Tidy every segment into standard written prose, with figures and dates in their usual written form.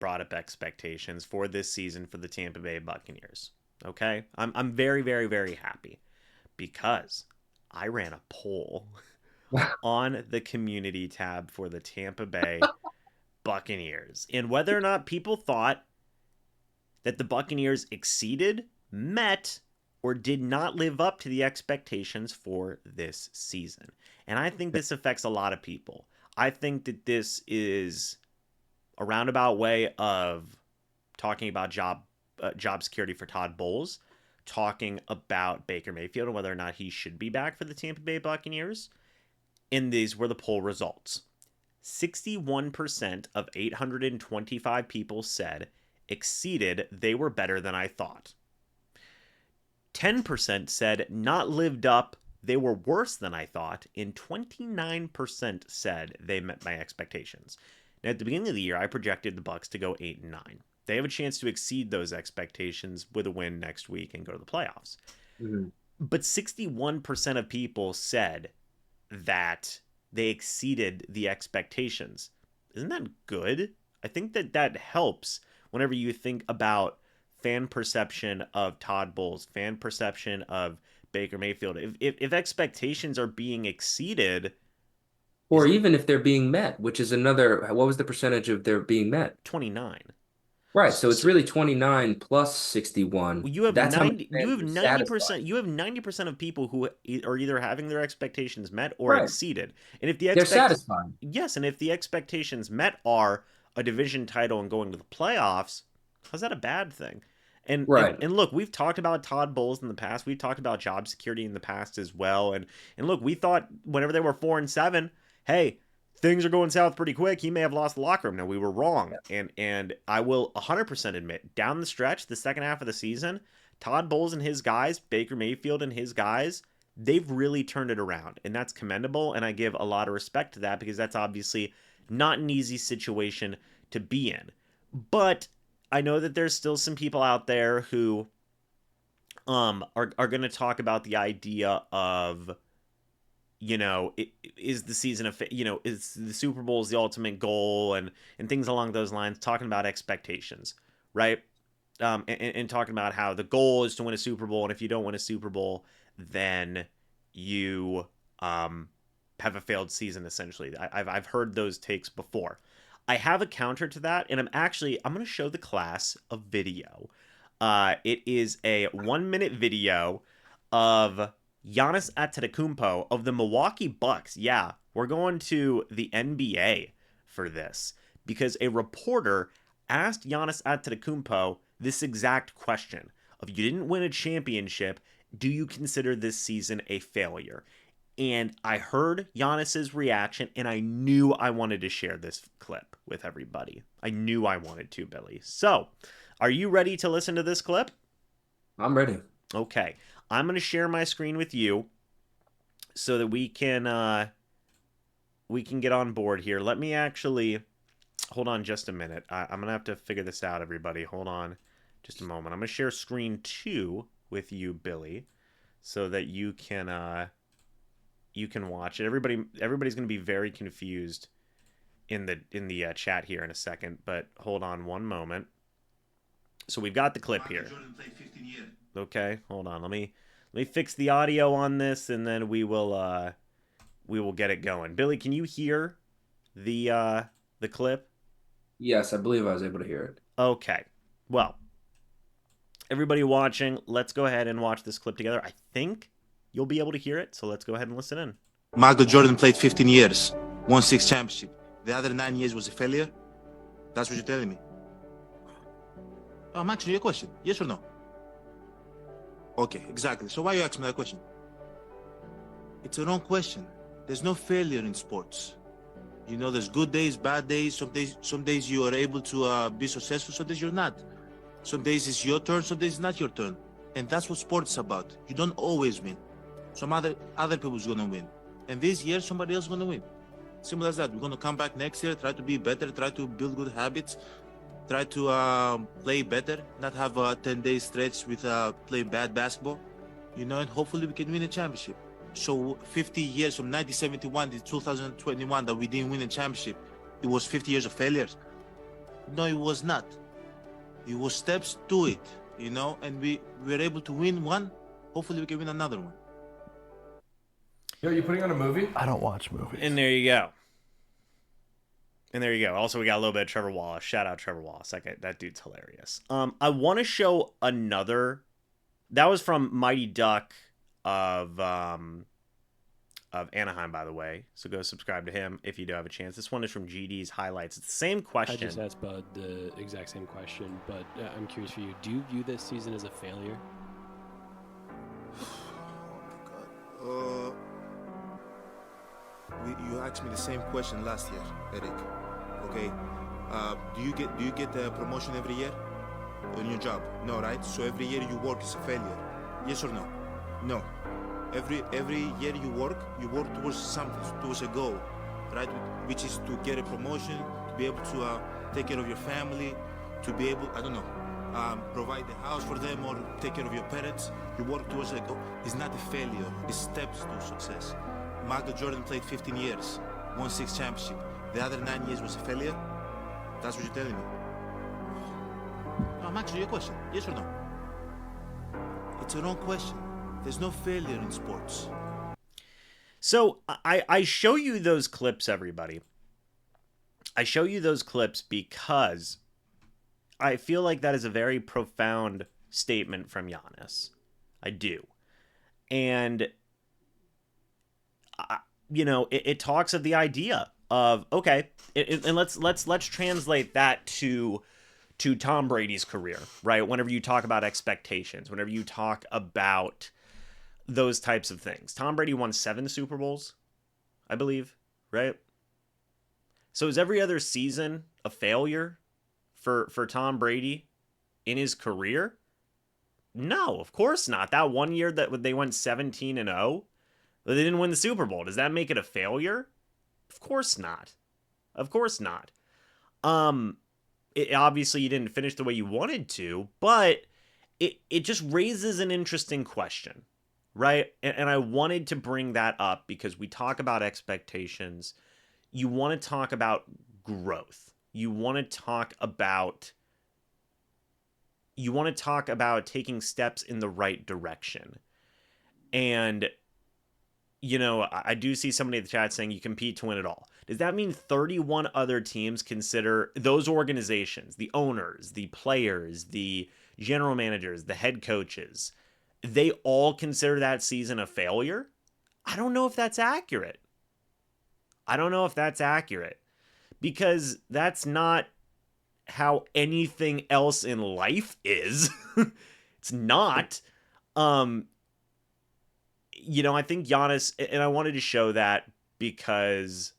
brought up expectations for this season for the Tampa Bay Buccaneers. Okay? I'm very, very, very happy because I ran a poll on the community tab for the Tampa Bay Buccaneers and whether or not people thought that the Buccaneers exceeded, met, or did not live up to the expectations for this season. And I think this affects a lot of people. I think that this is a roundabout way of talking about job security for Todd Bowles, talking about Baker Mayfield and whether or not he should be back for the Tampa Bay Buccaneers. And these were the poll results. 61% of 825 people said exceeded, they were better than I thought. 10% said not lived up, they were worse than I thought, and 29% said they met my expectations. Now, at the beginning of the year, I projected the Bucs to go 8-9. They have a chance to exceed those expectations with a win next week and go to the playoffs. Mm-hmm. But 61% of people said that they exceeded the expectations. Isn't that good? I think that helps whenever you think about fan perception of Todd Bowles, fan perception of Baker Mayfield. If expectations are being exceeded, or even if they're being met, which is another, what was the percentage of they're being met? 29. Right, so it's really 29 plus 61. You have That's how many 90. You fans have are 90%. satisfied. You have 90% of people who are either having their expectations met or Right. exceeded. And if the They're satisfied. yes, and if the expectations met are a division title and going to the playoffs, how's that a bad thing? Right. And look, we've talked about Todd Bowles in the past. We've talked about job security in the past as well. And look, we thought whenever they were 4-7, hey, things are going south pretty quick. He may have lost the locker room. No, we were wrong. Yeah. And I will 100% admit, down the stretch, the second half of the season, Todd Bowles and his guys, Baker Mayfield and his guys, they've really turned it around. And that's commendable. And I give a lot of respect to that because that's obviously not an easy situation to be in. But I know that there's still some people out there who are going to talk about the idea of, you know, is the season of, you know, is the Super Bowl is the ultimate goal and things along those lines, talking about expectations, right? And talking about how the goal is to win a Super Bowl, and if you don't win a Super Bowl, then you have a failed season, essentially. I've heard those takes before. I have a counter to that, and I'm going to show the class a video. It is a 1-minute video of Giannis Antetokounmpo of the Milwaukee Bucks. Yeah, we're going to the NBA for this because a reporter asked Giannis Antetokounmpo this exact question of, you didn't win a championship, do you consider this season a failure? And I heard Giannis's reaction, and I knew I wanted to share this clip with everybody. I knew I wanted to, Billy. So, are you ready to listen to this clip? I'm ready. Okay. I'm going to share my screen with you so that we can get on board here. Let me actually hold on just a minute. I'm going to have to figure this out, everybody. Hold on just a moment. I'm going to share screen 2 with you, Billy, so that you can watch it. Everybody's going to be very confused in the chat here in a second, but hold on one moment. So we've got the clip here. Okay, hold on. Let me fix the audio on this, and then we will get it going. Billy, can you hear the clip? Yes, I believe I was able to hear it. Okay. Well, everybody watching, let's go ahead and watch this clip together. I think you'll be able to hear it, so let's go ahead and listen in. Michael Jordan played 15 years, won 6 championships. The other 9 years was a failure? That's what you're telling me? I'm asking you a question. Yes or no? Okay, exactly. So why you asking me that question? It's a wrong question. There's no failure in sports. You know, there's good days, bad days. Some days you are able to be successful, some days you're not. Some days it's your turn, some days it's not your turn. And that's what sports is about. You don't always win. Some other people's gonna win. And this year, somebody else is gonna win. Simple as that. We're gonna come back next year, try to be better, try to build good habits, try to play better, not have a 10-day stretch with playing bad basketball, you know, and hopefully we can win a championship. So 50 years from 1971 to 2021 that we didn't win a championship, it was 50 years of failures. No, it was not. It was steps to it, and we were able to win one. Hopefully, we can win another one. Yo, you putting on a movie? I don't watch movies. And there you go. And there you go. Also, we got a little bit of Trevor Wallace. Shout out Trevor Wallace. That dude's hilarious. I want to show another. That was from Mighty Duck of Anaheim, by the way. So go subscribe to him if you do have a chance. This one is from GD's highlights. It's the same question. I just asked Bud the exact same question, but I'm curious for you. Do you view this season as a failure? Oh my God. You asked me the same question last year, Eric. Okay. Do you get a promotion every year in your job? No, right? So every year you work is a failure. Yes or no? No. Every year you work towards something, towards a goal, right? Which is to get a promotion, to be able to take care of your family, to be able, provide the house for them or take care of your parents. You work towards a goal. It's not a failure. It's steps to success. Michael Jordan played 15 years, won 6 championships. The other 9 years was a failure? That's what you're telling me? No, I'm asking you a question. Yes or no? It's a wrong question. There's no failure in sports. So I show you those clips, everybody. I show you those clips because I feel like that is a very profound statement from Giannis. I do. And, it talks of the idea of, okay, and let's translate that to Tom Brady's career, right? Whenever you talk about expectations, whenever you talk about those types of things. Tom Brady won 7 Super Bowls, I believe, right? So is every other season a failure for Tom Brady in his career? No, of course not. That one year that they went 17-0, but they didn't win the Super Bowl. Does that make it a failure? Of course not. Of course not. Obviously you didn't finish the way you wanted to, but it just raises an interesting question. Right? And I wanted to bring that up because we talk about expectations. You want to talk about growth. You want to talk about taking steps in the right direction. And, I do see somebody in the chat saying you compete to win it all. Does that mean 31 other teams consider those organizations, the owners, the players, the general managers, the head coaches, they all consider that season a failure? I don't know if that's accurate. Because that's not how anything else in life is. It's not. I think Giannis, and I wanted to show that because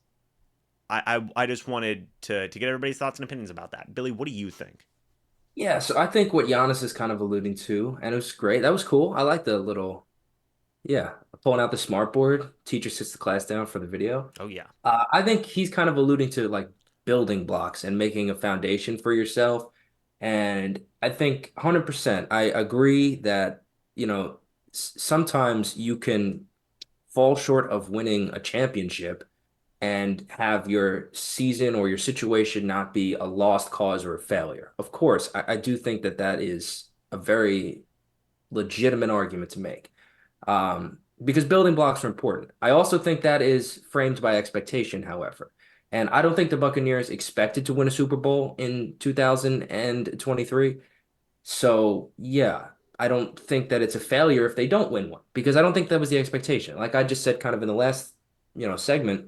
I just wanted to get everybody's thoughts and opinions about that. Billy, what do you think? Yeah, so I think what Giannis is kind of alluding to, and it was great. That was cool. I like the little, yeah, pulling out the smart board. Teacher sits the class down for the video. Oh, yeah. I think he's kind of alluding to like building blocks and making a foundation for yourself. And I think 100%, I agree that, sometimes you can fall short of winning a championship and have your season or your situation not be a lost cause or a failure. Of course, I do think that that is a very legitimate argument to make, because building blocks are important. I also think that is framed by expectation, however. And I don't think the Buccaneers expected to win a Super Bowl in 2023. So, yeah, I don't think that it's a failure if they don't win one, because I don't think that was the expectation. Like I just said kind of in the last, segment,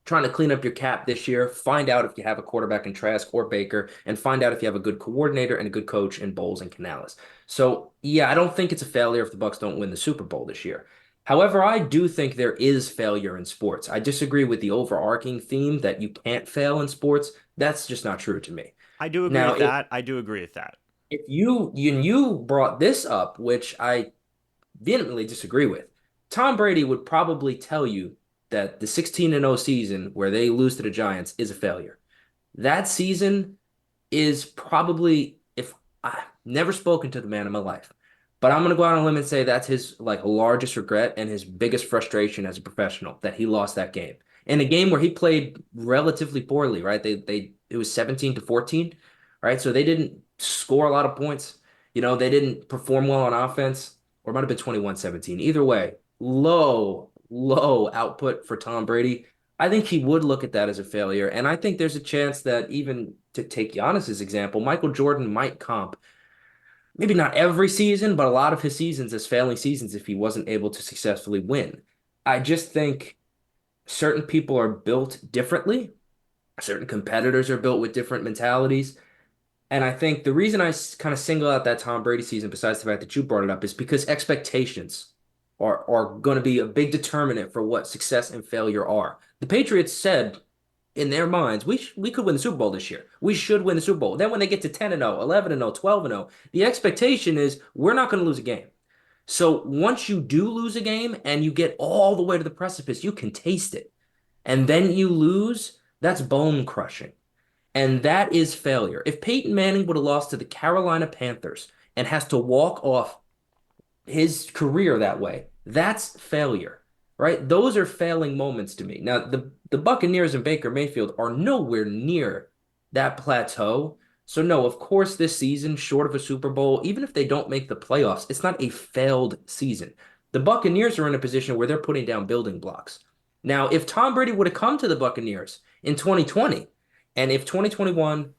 trying to clean up your cap this year, find out if you have a quarterback in Trask or Baker, and find out if you have a good coordinator and a good coach in Bowles and Canales. So, yeah, I don't think it's a failure if the Bucs don't win the Super Bowl this year. However, I do think there is failure in sports. I disagree with the overarching theme that you can't fail in sports. That's just not true to me. I do agree Now, with that. I do agree with that. If you brought this up, which I vehemently disagree with, Tom Brady would probably tell you that the 16-0 season where they lose to the Giants is a failure. That season is probably, if I've never spoken to the man in my life, but I'm going to go out on a limb and say that's his largest regret and his biggest frustration as a professional, that he lost that game. In a game where he played relatively poorly, right? They it was 17-14, right? So they didn't score a lot of points. They didn't perform well on offense, or it might have been 21-17. Either way, low output for Tom Brady. I think he would look at that as a failure. And I think there's a chance that, even to take Giannis's example, Michael Jordan might comp maybe not every season, but a lot of his seasons as failing seasons if he wasn't able to successfully win. I just think certain people are built differently. Certain competitors are built with different mentalities. And I think the reason I kind of single out that Tom Brady season, besides the fact that you brought it up, is because expectations are going to be a big determinant for what success and failure are. The Patriots said in their minds, we could win the Super Bowl this year. We should win the Super Bowl. Then when they get to 10-0, 11-0, 12-0, the expectation is we're not going to lose a game. So once you do lose a game and you get all the way to the precipice, you can taste it. And then you lose, that's bone crushing. And that is failure. If Peyton Manning would have lost to the Carolina Panthers and has to walk off his career that way, that's failure, right? Those are failing moments to me. Now, the Buccaneers and Baker Mayfield are nowhere near that plateau. So, no, of course, this season, short of a Super Bowl, even if they don't make the playoffs, it's not a failed season. The Buccaneers are in a position where they're putting down building blocks. Now, if Tom Brady would have come to the Buccaneers in 2020, and if 2021,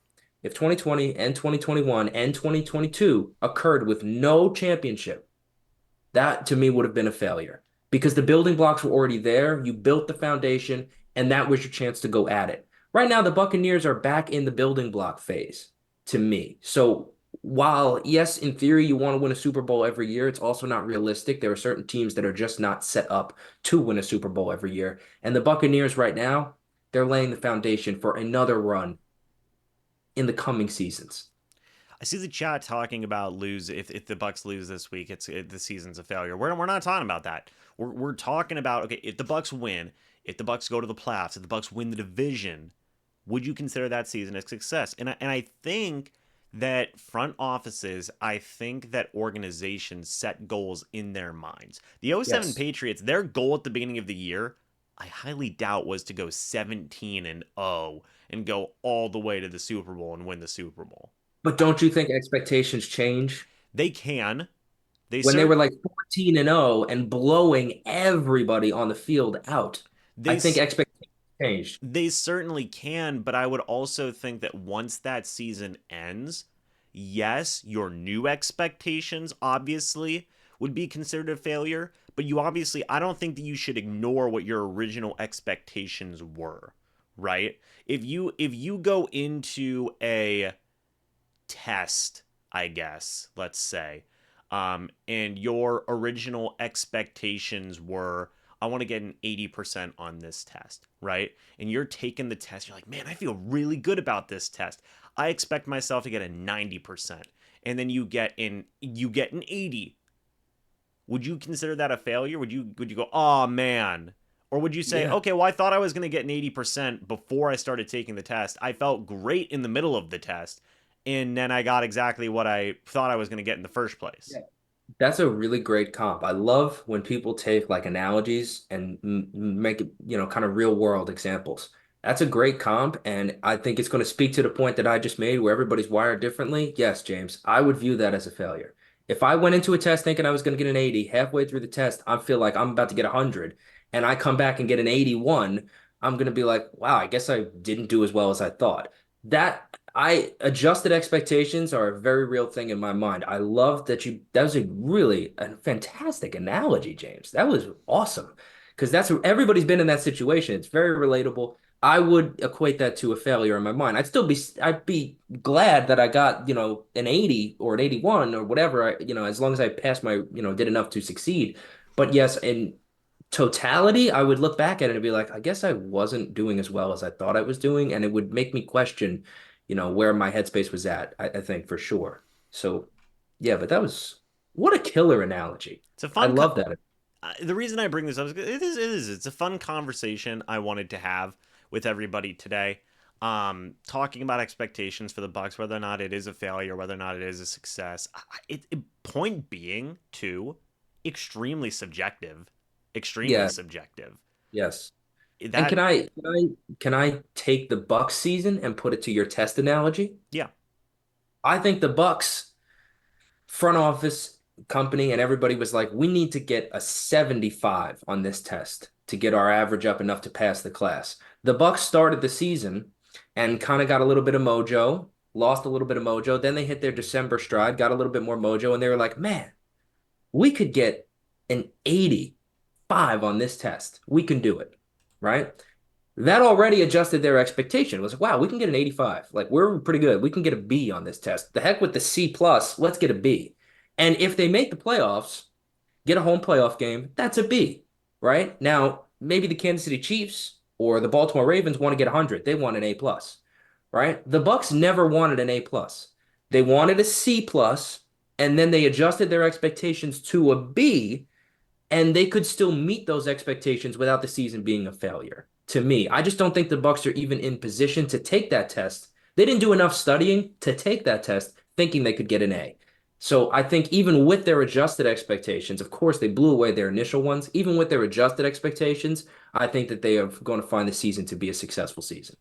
if 2020 and 2021 and 2022 occurred with no championship, that to me would have been a failure because the building blocks were already there. You built the foundation, and that was your chance to go at it. Right now, the Buccaneers are back in the building block phase to me. So while, yes, in theory, you want to win a Super Bowl every year, it's also not realistic. There are certain teams that are just not set up to win a Super Bowl every year. And the Buccaneers right now, they're laying the foundation for another run in the coming seasons. I see the chat talking about lose if the Bucs lose this week, the season's a failure. We're not talking about that. We're talking about, okay, if the Bucs win, if the Bucs go to the playoffs, if the Bucs win the division, would you consider that season a success? And I think that front offices, I think that organizations set goals in their minds. The '07 Yes. Patriots, their goal at the beginning of the year, I highly doubt was to go 17-0 and go all the way to the Super Bowl and win the Super Bowl. But don't you think expectations change? They can. They When they were cert like 14-0 and blowing everybody on the field out. I they think expectations changed. they certainly can, but I would also think that once that season ends, yes, your new expectations obviously would be considered a failure, but you obviously I don't think that you should ignore what your original expectations were, right? If you go into a test, I guess, let's say, and your original expectations were, I want to get an 80% on this test, right? And you're taking the test, you're like, man, I feel really good about this test. I expect myself to get a 90%. And then you get an 80. Would you consider that a failure? Would you go, oh man? Or would you say, Yeah. okay, well, I thought I was going to get an 80% before I started taking the test. I felt great in the middle of the test, and then I got exactly what I thought I was going to get in the first place. Yeah. That's a really great comp. I love when people take like analogies and make it, kind of real world examples. That's a great comp. And I think it's going to speak to the point that I just made where everybody's wired differently. Yes, James, I would view that as a failure. If I went into a test thinking I was going to get an 80, halfway through the test, I feel like I'm about to get 100, and I come back and get an 81, I'm going to be like, wow, I guess I didn't do as well as I thought. That I adjusted expectations are a very real thing in my mind. I love that was a fantastic analogy, James. That was awesome. Because everybody's been in that situation. It's very relatable. I would equate that to a failure in my mind. I'd be glad that I got, an 80 or an 81 or whatever, as long as I passed did enough to succeed. But yes, in totality, I would look back at it and be like, I guess I wasn't doing as well as I thought I was doing, and it would make me question, where my headspace was at, I think for sure. So, yeah, but that was what a killer analogy. It's a I fun. love that. The reason I bring this up is it's a fun conversation I wanted to have with everybody today. Talking about expectations for the Bucs, whether or not it is a failure, whether or not it is a success. Point being, too, extremely subjective, extremely Yeah, subjective. yes. And that can I take the Bucks season and put it to your test analogy? yeah. I think the Bucks front office company and everybody was like, we need to get a 75 on this test to get our average up enough to pass the class. The Bucks started the season and kind of got a little bit of mojo, lost a little bit of mojo. Then they hit their December stride, got a little bit more mojo, and they were like, man, we could get an 85 on this test. We can do it, right? That already adjusted their expectation. It was, wow, we can get an 85. Like, we're pretty good. We can get a B on this test. The heck with the C plus, let's get a B. And if they make the playoffs, get a home playoff game, that's a B, right? Now, maybe the Kansas City Chiefs or the Baltimore Ravens want to get 100. They want an A plus, right? The Bucks never wanted an A plus. They wanted a C plus, and then they adjusted their expectations to a B, and they could still meet those expectations without the season being a failure. To me, I just don't think the Bucks are even in position to take that test. They didn't do enough studying to take that test thinking they could get an A. So I think even with their adjusted expectations, of course they blew away their initial ones. Even with their adjusted expectations, I think that they are going to find the season to be a successful season.